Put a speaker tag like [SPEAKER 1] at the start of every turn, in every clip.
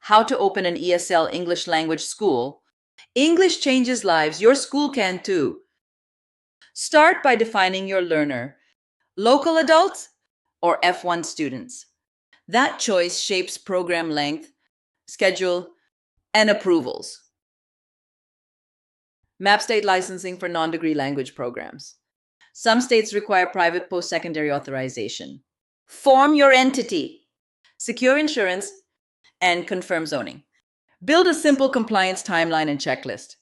[SPEAKER 1] how to open an ESL English language school. English changes lives. Your school can too. Start by defining your learner, local adults or F1 students. That choice shapes program length, schedule, and approvals. Map state licensing for non-degree language programs. Some states require private post-secondary authorization. Form your entity, secure insurance, and confirm zoning. Build a simple compliance timeline and checklist.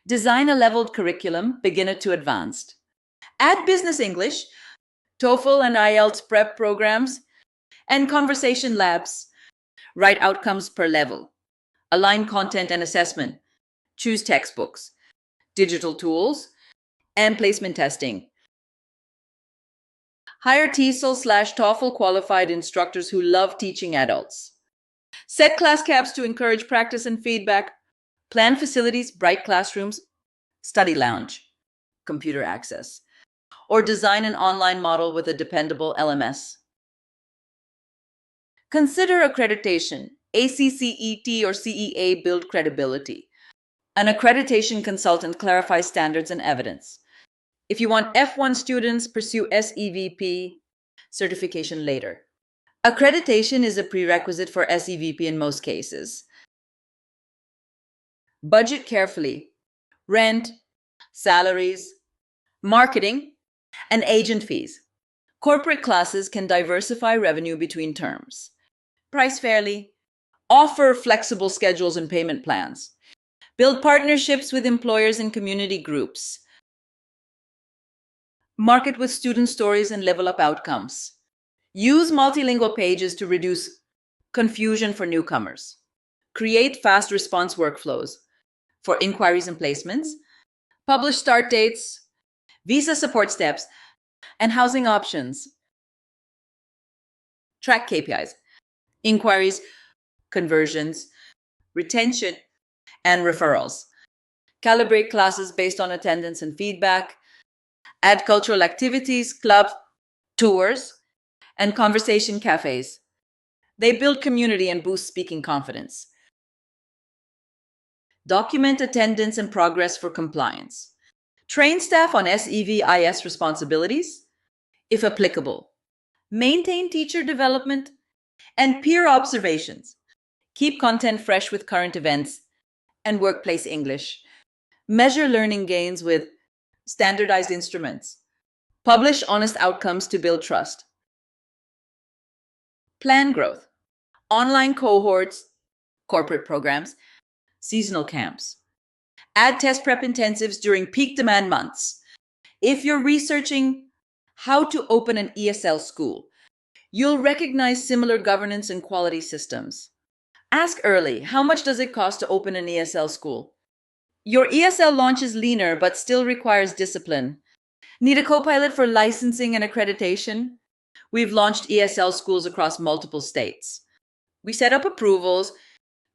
[SPEAKER 1] Design a leveled curriculum, beginner to advanced. Add business English, TOEFL and IELTS prep programs, and conversation labs. Write outcomes per level. Align content and assessment. Choose textbooks, digital tools, and placement testing. Hire TESOL/TOEFL qualified instructors who love teaching adults. Set class caps to encourage practice and feedback. Plan facilities, bright classrooms, study lounge, computer access, or design an online model with a dependable LMS. Consider accreditation. ACCET or CEA build credibility. An accreditation consultant clarifies standards and evidence. If you want F1 students, pursue SEVP certification later. Accreditation is a prerequisite for SEVP in most cases. Budget carefully. Rent, salaries, marketing, and agent fees. Corporate classes can diversify revenue between terms. Price fairly. Offer flexible schedules and payment plans. Build partnerships with employers and community groups. Market with student stories and level up outcomes. Use multilingual pages to reduce confusion for newcomers. Create fast response workflows for inquiries and placements. Publish start dates, visa support steps, and housing options. Track KPIs, inquiries, conversions, retention, and referrals. Calibrate classes based on attendance and feedback. Add cultural activities, clubs, tours, and conversation cafes. They build community and boost speaking confidence. Document attendance and progress for compliance. Train staff on SEVIS responsibilities, if applicable. Maintain teacher development and peer observations. Keep content fresh with current events and workplace English. Measure learning gains with standardized instruments. Publish honest outcomes to build trust. Plan growth. Online cohorts, corporate programs, seasonal camps. Add test prep intensives during peak demand months. If you're researching how to open an ESL school, you'll recognize similar governance and quality systems. Ask early, how much does it cost to open an ESL school? Your ESL launch is leaner but still requires discipline. Need a co-pilot for licensing and accreditation? We've launched ESL schools across multiple states. We set up approvals,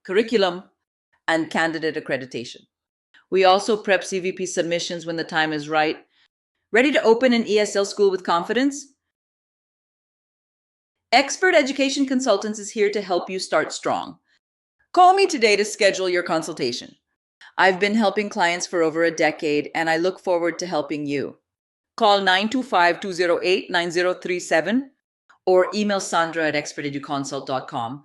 [SPEAKER 1] curriculum, and candidate accreditation. We also prep CVP submissions when the time is right. Ready to open an ESL school with confidence? Expert Education Consultants is here to help you start strong. Call me today to schedule your consultation. I've been helping clients for over a decade, and I look forward to helping you. Call 925-208-9037 or email Sandra at experteduconsult.com.